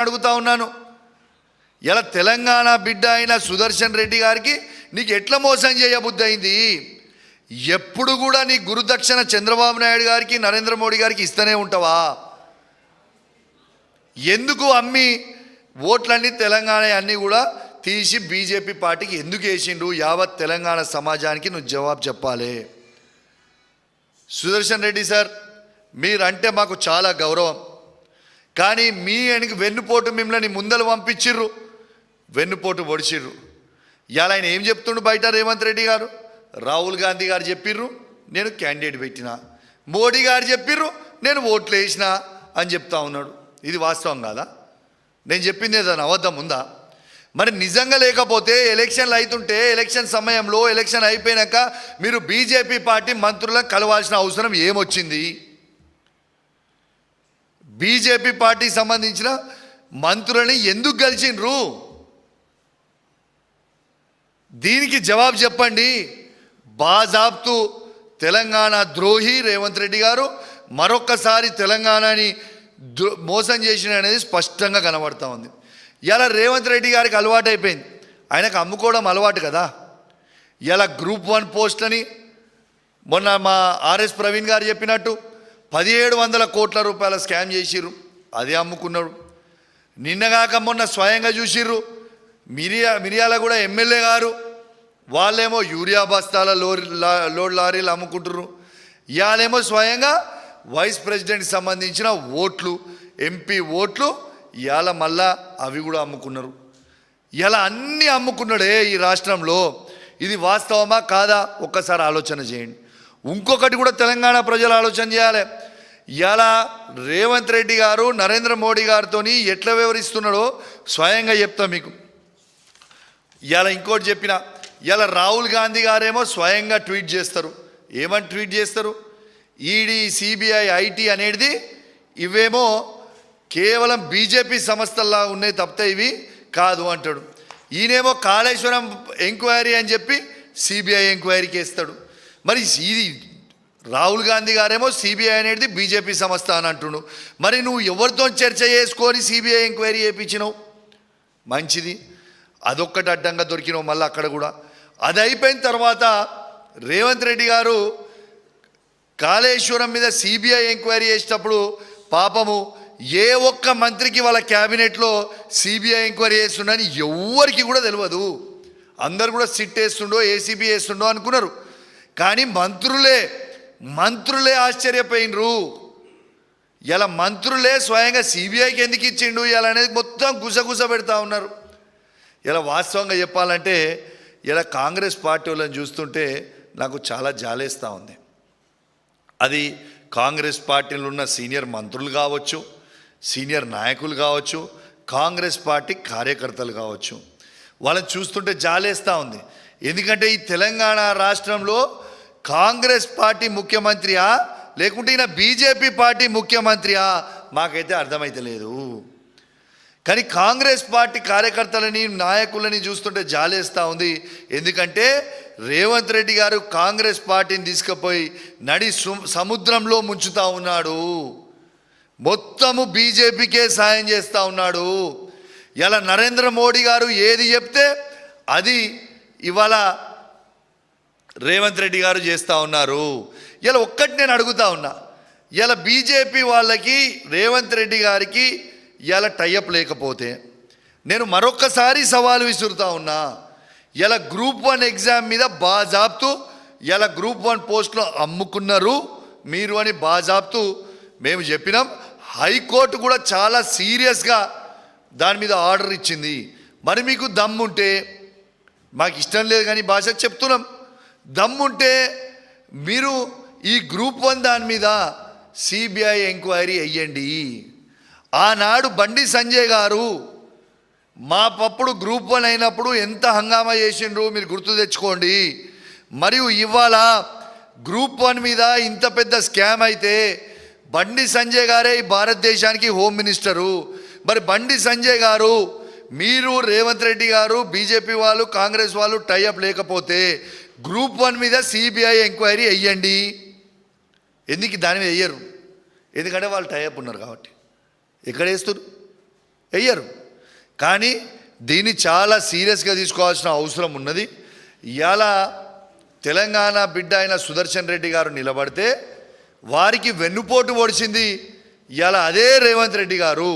అడుగుతా ఉన్నాను. ఇలా తెలంగాణ బిడ్డ అయిన సుదర్శన్ రెడ్డి గారికి నీకు ఎట్లా మోసం చేయబుద్ధి అయింది? ఎప్పుడు కూడా నీ గురుదక్షిణ చంద్రబాబు నాయుడు గారికి నరేంద్ర మోడీ గారికి ఇస్తూనే ఉంటావా? ఎందుకు అమ్మి ఓట్లన్నీ తెలంగాణ అన్నీ కూడా తీసి బీజేపీ పార్టీకి ఎందుకు వేసిండు? యావత్ తెలంగాణ సమాజానికి నువ్వు జవాబు చెప్పాలి. సుదర్శన్ రెడ్డి సార్, మీరంటే మాకు చాలా గౌరవం. కానీ మీ వెన్నుపోటు మిమ్మల్ని ముందలు పంపించిర్రు, వెన్నుపోటు పొడిచిర్రు. ఇవాళ ఆయన ఏం చెప్తుండు బయట? రేవంత్ రెడ్డి గారు, రాహుల్ గాంధీ గారు చెప్పిర్రు నేను క్యాండిడేట్ పెట్టినా, మోడీ గారు చెప్పిర్రు నేను ఓట్లు వేసిన అని చెప్తా ఉన్నాడు. ఇది వాస్తవం కాదా? నేను చెప్పింది ఏదైనా అబద్ధం ఉందా? మరి నిజంగా లేకపోతే ఎలక్షన్లు అవుతుంటే ఎలక్షన్ సమయంలో ఎలక్షన్ అయిపోయాక మీరు బీజేపీ పార్టీ మంత్రులను కలవాల్సిన అవసరం ఏమొచ్చింది? బీజేపీ పార్టీకి సంబంధించిన మంత్రులని ఎందుకు కలిసిండ్రు? దీనికి జవాబు చెప్పండి. బాజాబ్తు తెలంగాణ ద్రోహి రేవంత్ రెడ్డి గారు మరొక్కసారి తెలంగాణని మోసం చేసిన అనేది స్పష్టంగా కనబడతా ఉంది. ఇలా రేవంత్ రెడ్డి గారికి అలవాటు అయిపోయింది, ఆయనకు అమ్ముకోవడం అలవాటు కదా. ఇలా గ్రూప్ 1 పోస్టులని మొన్న మా ఆర్ఎస్ ప్రవీణ్ గారు చెప్పినట్టు 1700 కోట్ల రూపాయల స్కామ్ చేసిర్రు, అదే అమ్ముకున్నాడు. నిన్నగాక మొన్న స్వయంగా చూసిర్రు మిరియాల కూడా ఎమ్మెల్యే గారు, వాళ్ళేమో యూరియా బస్తాల లోడ్ లారీలు అమ్ముకుంటుర్రు. ఇవాళేమో స్వయంగా వైస్ ప్రెసిడెంట్కి సంబంధించిన ఓట్లు, ఎంపీ ఓట్లు ఇవాళ మళ్ళా అవి కూడా అమ్ముకున్నారు. ఇలా అన్నీ అమ్ముకున్నాడే ఈ రాష్ట్రంలో. ఇది వాస్తవమా కాదా ఒక్కసారి ఆలోచన చేయండి. ఇంకొకటి కూడా తెలంగాణ ప్రజలు ఆలోచన చేయాలి. ఇలా రేవంత్ రెడ్డి గారు నరేంద్ర మోడీ గారితో ఎట్లా వివరిస్తున్నాడో స్వయంగా చెప్తా మీకు. ఇలా ఇంకోటి చెప్పిన, ఇలా రాహుల్ గాంధీ గారేమో స్వయంగా ట్వీట్ చేస్తారు. ఏమని ట్వీట్ చేస్తారు? ఈడీ, సిబిఐ, ఐటీ అనేది ఇవేమో కేవలం బీజేపీ సంస్థల్లా ఉన్నాయి తప్పితే ఇవి కాదు అంటాడు. ఈయనేమో కాళేశ్వరం ఎంక్వైరీ అని చెప్పి సిబిఐ ఎంక్వైరీకి వేస్తాడు. మరి ఇది రాహుల్ గాంధీ గారేమో సిబిఐ అనేది బీజేపీ సంస్థ అని అంటున్నాడు. మరి నువ్వు ఎవరితో చర్చ చేసుకొని సిబిఐ ఎంక్వైరీ చేయించినావు? మంచిది, అదొక్కటి అడ్డంగా దొరికినావు. మళ్ళీ అక్కడ కూడా అది అయిపోయిన తర్వాత రేవంత్ రెడ్డి గారు కాళేశ్వరం మీద సిబిఐ ఎంక్వైరీ చేసేటప్పుడు పాపము ఏ ఒక్క మంత్రికి వాళ్ళ క్యాబినెట్లో సిబిఐ ఎంక్వైరీ చేస్తుండని ఎవరికి కూడా తెలియదు. అందరు కూడా సిట్ వేస్తుండో ఏసీబీ వేస్తుండో అనుకున్నారు. కానీ మంత్రులే ఆశ్చర్యపోయినరు. ఇలా మంత్రులే స్వయంగా సిబిఐకి ఎందుకు ఇచ్చిండు ఇలా అనేది మొత్తం గుసగుస పెడతా ఉన్నారు. ఇలా వాస్తవంగా చెప్పాలంటే ఇలా కాంగ్రెస్ పార్టీ వాళ్ళని చూస్తుంటే నాకు చాలా జాలేస్తూ ఉంది. అది కాంగ్రెస్ పార్టీలో ఉన్న సీనియర్ మంత్రులు కావచ్చు, సీనియర్ నాయకులు కావచ్చు, కాంగ్రెస్ పార్టీ కార్యకర్తలు కావచ్చు, వాళ్ళని చూస్తుంటే జాలేస్తూ ఉంది. ఎందుకంటే ఈ తెలంగాణ రాష్ట్రంలో కాంగ్రెస్ పార్టీ ముఖ్యమంత్రియా లేకుంటే ఈయన బీజేపీ పార్టీ ముఖ్యమంత్రియా మాకైతే అర్థమైతే లేదు. కానీ కాంగ్రెస్ పార్టీ కార్యకర్తలని నాయకులని చూస్తుంటే జాలేస్తూ ఉంది. ఎందుకంటే రేవంత్ రెడ్డి గారు కాంగ్రెస్ పార్టీని తీసుకుపోయి నడి సముద్రంలో ముంచుతూ ఉన్నాడు. మొత్తము బీజేపీకే సాయం చేస్తూ ఉన్నాడు. ఇలా నరేంద్ర మోడీ గారు ఏది చెప్తే అది ఇవాళ రేవంత్ రెడ్డి గారు చేస్తూ ఉన్నారు. ఇలా ఒక్కటి నేను అడుగుతా ఉన్నా, ఇలా బీజేపీ వాళ్ళకి రేవంత్ రెడ్డి గారికి ఇలా టైఅప్ లేకపోతే నేను మరొక్కసారి సవాలు విసురుతా ఉన్నా. ఇలా గ్రూప్ 1 ఎగ్జామ్ మీద బాజాబ్తు ఇలా గ్రూప్ 1 పోస్టులో అమ్ముకున్నారు మీరు అని బాజాబ్తు మేము చెప్పినాం. హైకోర్టు కూడా చాలా సీరియస్గా దాని మీద ఆర్డర్ ఇచ్చింది. మరి మీకు దమ్ముంటే, మాకు ఇష్టం లేదు కానీ భాషకు చెప్తున్నాం, దమ్ముంటే మీరు ఈ గ్రూప్ 1 దాని మీద సిబిఐ ఎంక్వైరీ అయ్యండి. ఆనాడు బండి సంజయ్ గారు మా పప్పుడు గ్రూప్ 1 అయినప్పుడు ఎంత హంగామా చేసిండ్రు మీరు గుర్తు తెచ్చుకోండి. మరియు ఇవాళ గ్రూప్ 1 మీద ఇంత పెద్ద స్కామ్ అయితే బండి సంజయ్ గారే ఈ భారతదేశానికి హోమ్ మినిస్టరు. మరి బండి సంజయ్ గారు, మీరు రేవంత్ రెడ్డి గారు, బీజేపీ వాళ్ళు, కాంగ్రెస్ వాళ్ళు టైఅప్ లేకపోతే గ్రూప్ 1 మీద సిబిఐ ఎంక్వైరీ అయ్యండి. ఎందుకు దాని మీద వేయరు? ఎందుకంటే వాళ్ళు టైఅప్ ఉన్నారు కాబట్టి. ఎక్కడ వేస్తారు? వెయ్యరు. కానీ దీన్ని చాలా సీరియస్గా తీసుకోవాల్సిన అవసరం ఉన్నది. ఇవాళ తెలంగాణ బిడ్డ అయిన సుదర్శన్ రెడ్డి గారు నిలబడితే వారికి వెన్నుపోటు పొడిచింది ఇవాళ అదే రేవంత్ రెడ్డి గారు.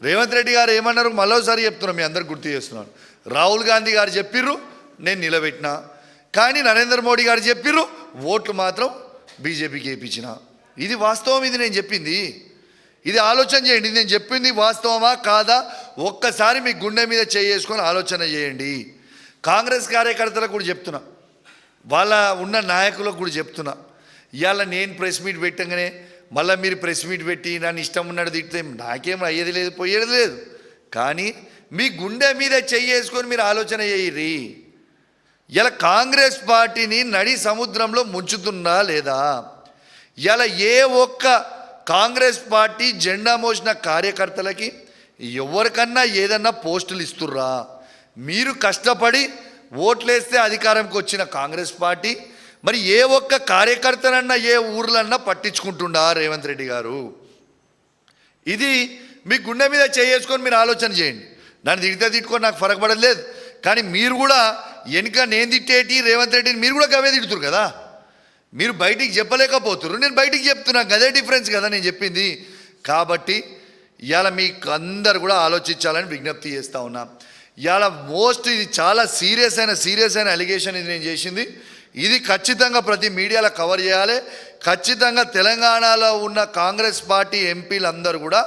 రేవంత్ రెడ్డి గారు ఏమన్నారు మరోసారి చెప్తున్నాను, మీ అందరికి గుర్తు చేస్తున్నాను. రాహుల్ గాంధీ గారు చెప్పిర్రు, నేను నిలబెట్టినా. కానీ నరేంద్ర మోడీ గారు చెప్పిర్రు, ఓట్లు మాత్రం బీజేపీకి వేయించిన. ఇది వాస్తవం, ఇది నేను చెప్పింది. ఇది ఆలోచన చేయండి. ఇది నేను చెప్పింది వాస్తవమా కాదా ఒక్కసారి మీ గుండె మీద చేసుకొని ఆలోచన చేయండి. కాంగ్రెస్ కార్యకర్తలకు కూడా చెప్తున్నా, వాళ్ళ ఉన్న నాయకులకు కూడా చెప్తున్నా. ఇవాళ నేను ప్రెస్ మీట్ పెట్టగానే మళ్ళీ మీరు ప్రెస్ మీట్ పెట్టి నన్ను ఇష్టం ఉన్నట్టు తిడితే నాకేం అయ్యేది లేదు, పోయేది లేదు. కానీ మీ గుండె మీద చేసుకొని మీరు ఆలోచన చేయరి. ఇలా కాంగ్రెస్ పార్టీని నడి సముద్రంలో ముంచుతున్నా లేదా? ఇలా ఏ ఒక్క కాంగ్రెస్ పార్టీ జెండా మోసిన కార్యకర్తలకి ఎవరికన్నా ఏదన్నా పోస్టులు ఇస్తుర్రా? మీరు కష్టపడి ఓట్లేస్తే అధికారంకి వచ్చిన కాంగ్రెస్ పార్టీ మరి ఏ ఒక్క కార్యకర్తనన్నా ఏ ఊర్లన్నా పట్టించుకుంటుండా రేవంత్ రెడ్డి గారు? ఇది మీ గుండె మీద చేసుకొని మీరు ఆలోచన చేయండి. నన్ను తిట్టుకొని నాకు ఫరక పడలేదు. కానీ మీరు కూడా వెనుక నేను తిట్టేటి రేవంత్ రెడ్డిని మీరు కూడా గవే తిడుతురు కదా. మీరు బయటికి చెప్పలేకపోతున్నారు, నేను బయటికి చెప్తున్నా. గదే డిఫరెన్స్ కదా నేను చెప్పింది. కాబట్టి ఇవాళ మీకు అందరు కూడా ఆలోచించాలని విజ్ఞప్తి చేస్తూ ఉన్నా. ఇవాళ ఇది చాలా సీరియస్ అయిన అలిగేషన్ ఇది నేను చేసింది. ఇది ఖచ్చితంగా ప్రతి మీడియాలో కవర్ చేయాలి. ఖచ్చితంగా తెలంగాణలో ఉన్న కాంగ్రెస్ పార్టీ ఎంపీలందరూ కూడా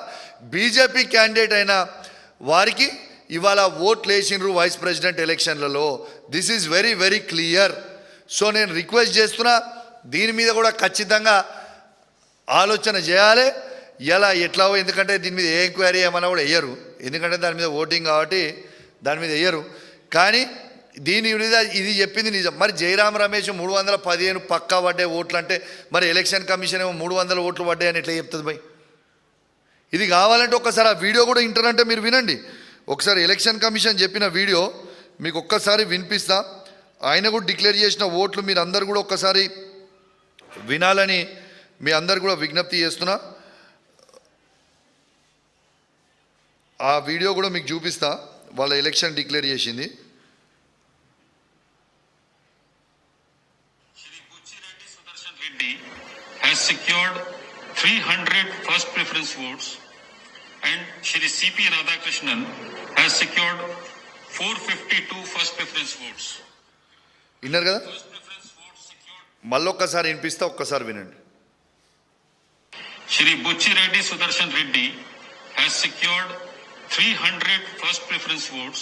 బీజేపీ క్యాండిడేట్ అయిన వారికి ఇవాళ ఓట్లు వేసిండ్రు వైస్ ప్రెసిడెంట్ ఎలక్షన్లలో. This is very very clear. So నేను రిక్వెస్ట్ చేస్తున్నా, దీని మీద కూడా ఖచ్చితంగా ఆలోచన చేయాలి. ఇలా ఎట్లావో, ఎందుకంటే దీని మీద ఏ ఎంక్వైరీ ఏమన్నా కూడా వేయరు, ఎందుకంటే దాని మీద ఓటింగ్ కాబట్టి దాని మీద వేయరు. కానీ దీని మీద ఇది చెప్పింది నిజం. మరి జయరాం రమేష్ 315 పక్కా పడ్డే ఓట్లు అంటే మరి ఎలక్షన్ కమిషన్ ఏమో 300 ఓట్లు పడ్డాయని ఎట్లా చెప్తుంది భయ్? ఇది కావాలంటే ఒక్కసారి ఆ వీడియో కూడా ఇంటరంటే మీరు వినండి. ఒకసారి ఎలక్షన్ కమిషన్ చెప్పిన వీడియో మీకు ఒక్కసారి వినిపిస్తా. ఆయన కూడా డిక్లేర్ చేసిన ఓట్లు మీరు అందరు కూడా ఒక్కసారి వినాలని మీ అందరు కూడా విజ్ఞప్తి చేస్తున్నా. ఆ వీడియో కూడా మీకు చూపిస్తా. వాళ్ళ ఎలక్షన్ డిక్లేర్ చేసింది. has secured 300 first preference votes and Shri C.P. Radhakrishnan has secured 452 first preference votes. విన్నారు కదా? మళ్ళొక్కసారి వినిపిస్తా, ఒక్కసారి వినండి. Shri Buchi Reddy Sudarshan Reddy has secured 300 first preference votes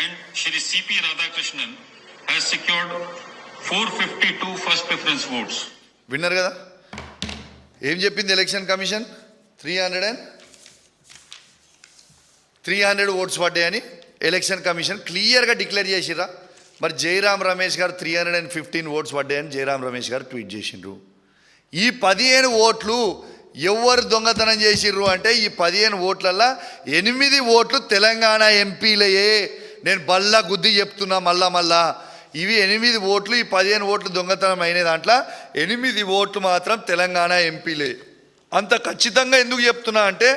and Shri C.P. Radhakrishnan has secured 452 first preference votes. విన్నారు కదా ఏం చెప్పింది ఎలక్షన్ కమిషన్? 300 ఓట్స్ పడ్డాయని ఎలక్షన్ కమిషన్ క్లియర్గా డిక్లేర్ చేసిర్రా. మరి జయరాం రమేష్ గారు 315 ఓట్స్ పడ్డాయని జయరాం రమేష్ గారు ట్వీట్ చేసిండ్రు. ఈ 15 ఓట్లు ఎవరు దొంగతనం చేసిర్రు అంటే ఈ 15 ఓట్లల్లో 8 ఓట్లు తెలంగాణ ఎంపీలయే. నేను బల్లా గుద్ది చెప్తున్నా మళ్ళా. ఇవి 8 ఓట్లు, ఈ 15 ఓట్లు దొంగతనం అయిన దాంట్లో 8 ఓట్లు మాత్రం తెలంగాణ ఎంపీలే. అంత ఖచ్చితంగా ఎందుకు చెప్తున్నా అంటే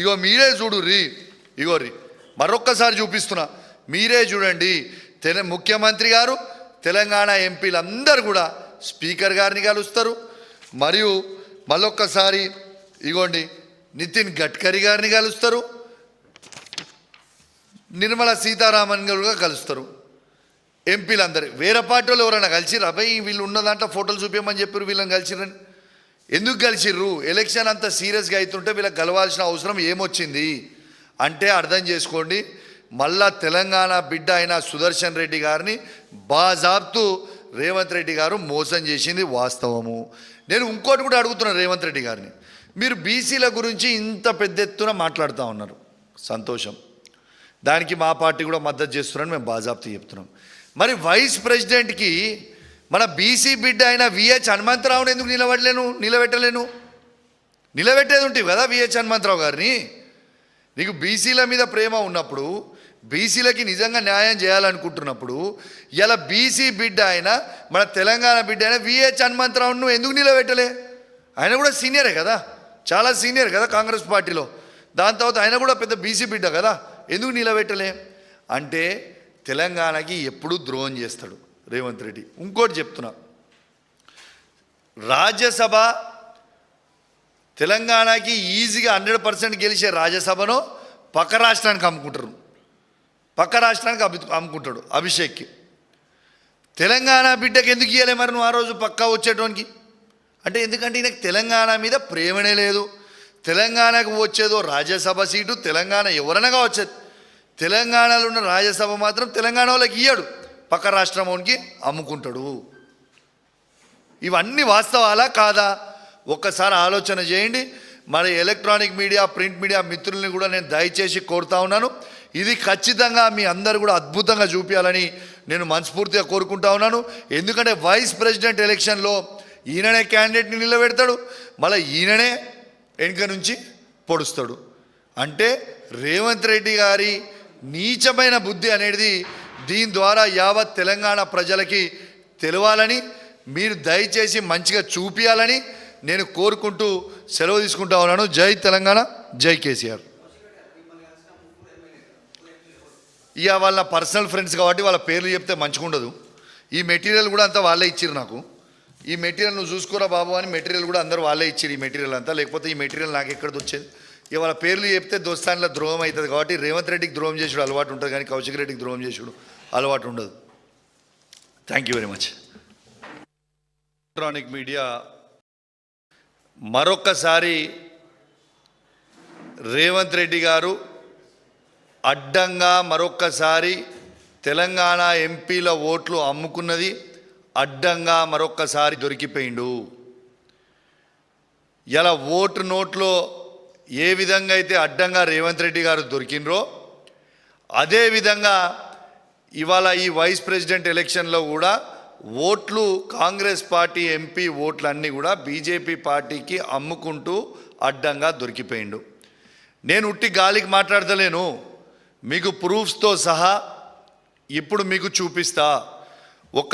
ఇగో మీరే చూడుర్రి, ఇగోర్రి మరొక్కసారి చూపిస్తున్నా, మీరే చూడండి. ముఖ్యమంత్రి గారు తెలంగాణ ఎంపీలందరూ కూడా స్పీకర్ గారిని కలుస్తారు. మరియు మళ్ళొక్కసారి ఇగోండి నితిన్ గడ్కరీ గారిని కలుస్తారు, నిర్మలా సీతారామన్ గారు కలుస్తారు. ఎంపీలందరూ వేరే పార్టీలు ఎవరైనా కలిసిర్రు? అబ్బాయి వీళ్ళు ఉన్న దాంట్లో ఫోటోలు చూపించమని చెప్పారు, వీళ్ళని కలిసిర్రని. ఎందుకు కలిసిర్రు? ఎలక్షన్ అంత సీరియస్గా అవుతుంటే వీళ్ళకి కలవాల్సిన అవసరం ఏమొచ్చింది అంటే అర్థం చేసుకోండి. మళ్ళా తెలంగాణ బిడ్డ అయిన సుదర్శన్ రెడ్డి గారిని బాజాబ్తు రేవంత్ రెడ్డి గారు మోసం చేసింది వాస్తవము. నేను ఇంకోటి కూడా అడుగుతున్నాను రేవంత్ రెడ్డి గారిని, మీరు బీసీల గురించి ఇంత పెద్ద ఎత్తున మాట్లాడుతూ ఉన్నారు, సంతోషం. దానికి మా పార్టీ కూడా మద్దతు చేస్తున్నారని మేము బాజాబ్తు చెప్తున్నాం. మరి వైస్ ప్రెసిడెంట్కి మన బీసీ బిడ్డ అయిన విహెచ్ హనుమంతరావుని ఎందుకు నిలబెట్టలేను? నిలబెట్టేది ఉంటుంది కదా విహెచ్ హనుమంతరావు గారిని. నీకు బీసీల మీద ప్రేమ ఉన్నప్పుడు, బీసీలకి నిజంగా న్యాయం చేయాలనుకుంటున్నప్పుడు ఇలా బీసీ బిడ్డ అయిన మన తెలంగాణ బిడ్డ అయిన విహెచ్ హనుమంతరావును ఎందుకు నిలబెట్టలే? ఆయన కూడా సీనియరే కదా, చాలా సీనియర్ కదా కాంగ్రెస్ పార్టీలో. దాని తర్వాత ఆయన కూడా పెద్ద బీసీ బిడ్డ కదా, ఎందుకు నిలబెట్టలే అంటే తెలంగాణకి ఎప్పుడూ ద్రోహం చేస్తాడు రేవంత్ రెడ్డి. ఇంకోటి చెప్తున్నా, రాజ్యసభ తెలంగాణకి ఈజీగా 100% గెలిచే రాజ్యసభను పక్క రాష్ట్రానికి అమ్ముకుంటారు, పక్క రాష్ట్రానికి అమ్ముకుంటాడు అభిషేక్కి. తెలంగాణ బిడ్డకి ఎందుకు ఇవ్వలే మరి నువ్వు ఆ రోజు పక్కా వచ్చేటోనికి అంటే? ఎందుకంటే ఈయనకు తెలంగాణ మీద ప్రేమనే లేదు. తెలంగాణకు వచ్చేదో రాజ్యసభ సీటు, తెలంగాణ ఎవరైనా వచ్చేది, తెలంగాణలో ఉన్న రాజ్యసభ మాత్రం తెలంగాణ వాళ్ళకి ఇయ్యాడు, పక్క రాష్ట్రం వానికి అమ్ముకుంటాడు. ఇవన్నీ వాస్తవాలా కాదా ఒక్కసారి ఆలోచన చేయండి. మరి ఎలక్ట్రానిక్ మీడియా, ప్రింట్ మీడియా మిత్రుల్ని కూడా నేను దయచేసి కోరుతా ఉన్నాను, ఇది ఖచ్చితంగా మీ అందరు కూడా అద్భుతంగా చూపించాలని నేను మనస్ఫూర్తిగా కోరుకుంటా ఉన్నాను. ఎందుకంటే వైస్ ప్రెసిడెంట్ ఎలక్షన్లో ఈయననే క్యాండిడేట్ని నిలబెడతాడు, మళ్ళీ ఈయననే వెనుక నుంచి పొడుస్తాడు. అంటే రేవంత్ రెడ్డి గారి నీచమైన బుద్ధి అనేది దీని ద్వారా యావత్ తెలంగాణ ప్రజలకి తెలవాలని మీరు దయచేసి మంచిగా చూపించాలని నేను కోరుకుంటూ సెలవు తీసుకుంటా ఉన్నాను. జై తెలంగాణ, జై కేసీఆర్. ఇక వాళ్ళ పర్సనల్ ఫ్రెండ్స్ కాబట్టి వాళ్ళ పేర్లు చెప్తే మంచిగా ఉండదు. ఈ మెటీరియల్ కూడా అంతా వాళ్ళే ఇచ్చిర్రు నాకు. ఈ మెటీరియల్ నువ్వు చూసుకోరా బాబు అని మెటీరియల్ కూడా అందరూ వాళ్ళే ఇచ్చారు ఈ మెటీరియల్ అంతా, లేకపోతే ఈ మెటీరియల్ నాకు ఎక్కడిది వచ్చేది. ఇక వాళ్ళ పేర్లు చెప్తే దోస్తాన్లో ద్రోహం అవుతుంది కాబట్టి రేవంత్ రెడ్డికి ద్రోహం చేసుడు అలవాటు ఉంటుంది కానీ కౌశిక్ రెడ్డికి ద్రోహం చేసుడు అలవాటు ఉండదు. Thank you very much. Electronic media మరొక్కసారి రేవంత్ రెడ్డి గారు అడ్డంగా మరొక్కసారి తెలంగాణ ఎంపీల ఓట్లు అమ్ముకున్నది, అడ్డంగా మరొక్కసారి దొరికిపోయిండు. ఇలా ఓటు నోట్లో ఏ విధంగా అయితే అడ్డంగా రేవంత్ రెడ్డి గారు దొరికినరో అదేవిధంగా ఇవాళ ఈ వైస్ ప్రెసిడెంట్ ఎలక్షన్లో కూడా ఓట్లు కాంగ్రెస్ పార్టీ ఎంపీ ఓట్లన్నీ కూడా బీజేపీ పార్టీకి అమ్ముకుంటూ అడ్డంగా దొరికిపోయిండు. నేను ఉట్టి గాలికి మాట్లాడతలేను, మీకు ప్రూఫ్స్తో సహా ఇప్పుడు మీకు చూపిస్తా. ఒక్క